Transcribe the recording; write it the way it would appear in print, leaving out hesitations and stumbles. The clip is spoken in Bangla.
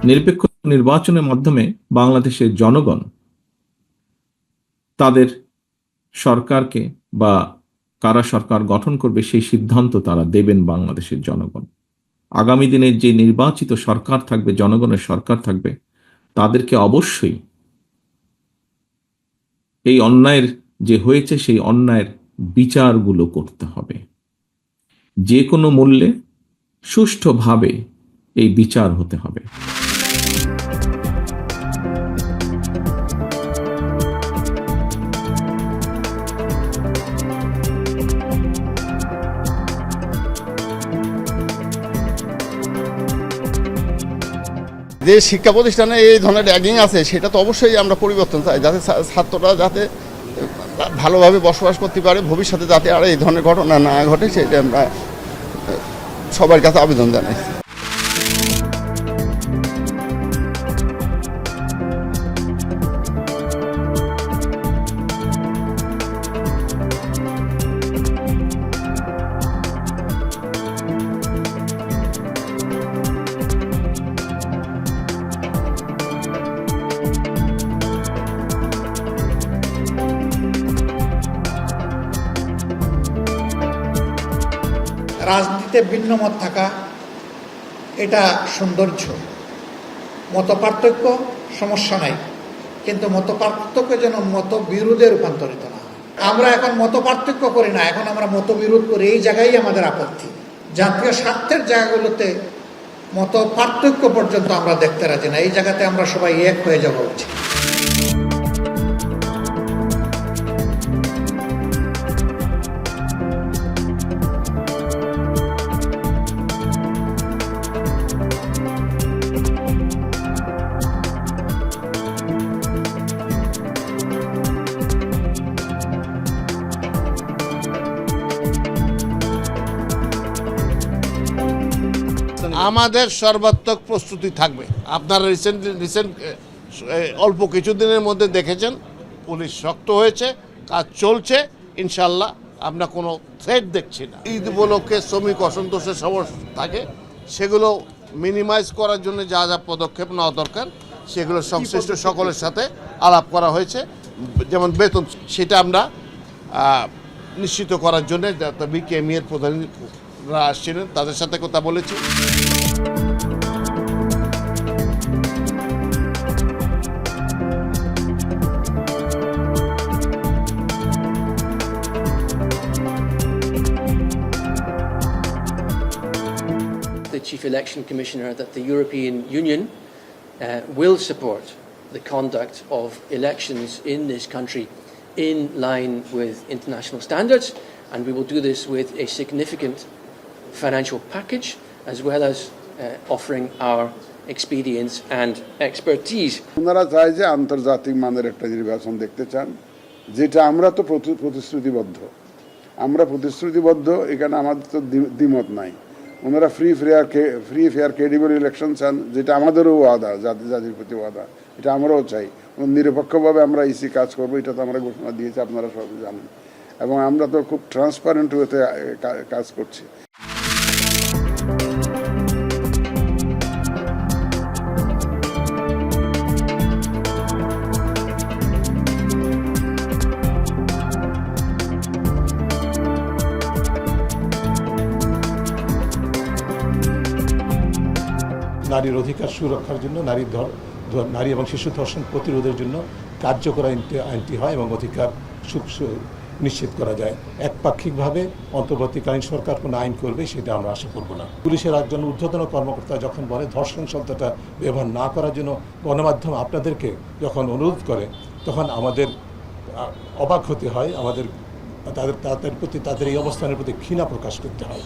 নিরপেক্ষ নির্বাচনের মাধ্যমে বাংলাদেশের জনগণ তাদের সরকারকে বা কারা সরকার গঠন করবে সেই সিদ্ধান্ত তারা দেবেন বাংলাদেশের জনগণ। আগামী দিনে যে নির্বাচিত সরকার থাকবে, জনগণের সরকার থাকবে, তাদেরকে অবশ্যই এই অন্যায়ের যে হয়েছে সেই অন্যায়ের বিচারগুলো করতে হবে। যে কোনো মূল্যে সুষ্ঠুভাবে এই বিচার হতে হবে। যে শিক্ষা প্রতিষ্ঠানে এই ধরনের র্যাগিং আছে সেটা তো অবশ্যই আমরা পরিবর্তন চাই, যাতে ছাত্ররা যাতে ভালোভাবে বসবাস করতে পারে, ভবিষ্যতে যাতে আর এই ধরনের ঘটনা না ঘটে সেটা আমরা সবার কাছে আবেদন জানাই। রাজনীতিতে ভিন্নমত থাকা এটা সৌন্দর্য, মতপার্থক্য সমস্যা নাই, কিন্তু মতপার্থক্য যেন মতবিরোধে রূপান্তরিত না হয়। আমরা এখন মতপার্থক্য করি না, এখন আমরা মতবিরোধ করি। এই জায়গায় আমাদের আপত্তি। জাতীয় স্বার্থের জায়গাগুলোতে মতপার্থক্য পর্যন্ত আমরা দেখতে রাজি না। এই জায়গাতে আমরা সবাই এক হয়ে যাওয়া উচিত। আমাদের সর্বাত্মক প্রস্তুতি থাকবে। আপনারা রিসেন্ট অল্প কিছুদিনের মধ্যে দেখেছেন পুলিশ শক্ত হয়েছে, কাজ চলছে। ইনশাল্লাহ আমরা কোনো থ্রেট দেখছি না। ঈদ উপলক্ষে শ্রমিক অসন্তোষের সমস্যা থাকে, সেগুলো মিনিমাইজ করার জন্য যা যা পদক্ষেপ নেওয়া দরকার সেগুলো সংশ্লিষ্ট সকলের সাথে আলাপ করা হয়েছে। যেমন বেতন, সেটা আমরা নিশ্চিত করার জন্য বিকেএমই এর প্রধানরা আসছিলেন, তাদের সাথে কথা বলেছি। The Chief Election Commissioner that the European Union will support the conduct of elections in this country in line with international standards, and we will do this with a significant financial package as well as offering our experience and expertise. ওনারা চায় যে আন্তর্জাতিক মানের একটা নির্বাচন দেখতে চান, যেটা আমরা তো প্রতিশ্রুতিবদ্ধ। এখানে আমাদের তো দ্বিমত নাই। ওনারা ফ্রি ফেয়ার ক্রেডিবল ইলেকশন চান, যেটা আমাদেরও ওয়াদা, জাতির প্রতি ওয়াদা, এটা আমরাও চাই। নিরপেক্ষভাবে আমরা ইসি কাজ করবো, এটা তো আমরা ঘোষণা দিয়েছি, আপনারা সবাই জানেন। এবং আমরা তো খুব ট্রান্সপারেন্ট ওয়েতে কাজ করছি। নারীর অধিকার সুরক্ষার জন্য, নারী এবং শিশু ধর্ষণ প্রতিরোধের জন্য কার্যকর আইনটি হয় এবং অধিকার নিশ্চিত করা যায়। একপাক্ষিকভাবে অন্তর্বর্তীকালীন সরকার কোনো আইন করবে সেটা আমরা আশা করব না। পুলিশের একজন ঊর্ধ্বতন কর্মকর্তা যখন বলে ধর্ষণ শব্দটা ব্যবহার না করার জন্য গণমাধ্যম আপনাদেরকে যখন অনুরোধ করে, তখন আমাদের অবাক হতে হয়, আমাদের তাদের প্রতি, তাদের এই অবস্থানের প্রতি ঘৃণা প্রকাশ করতে হয়।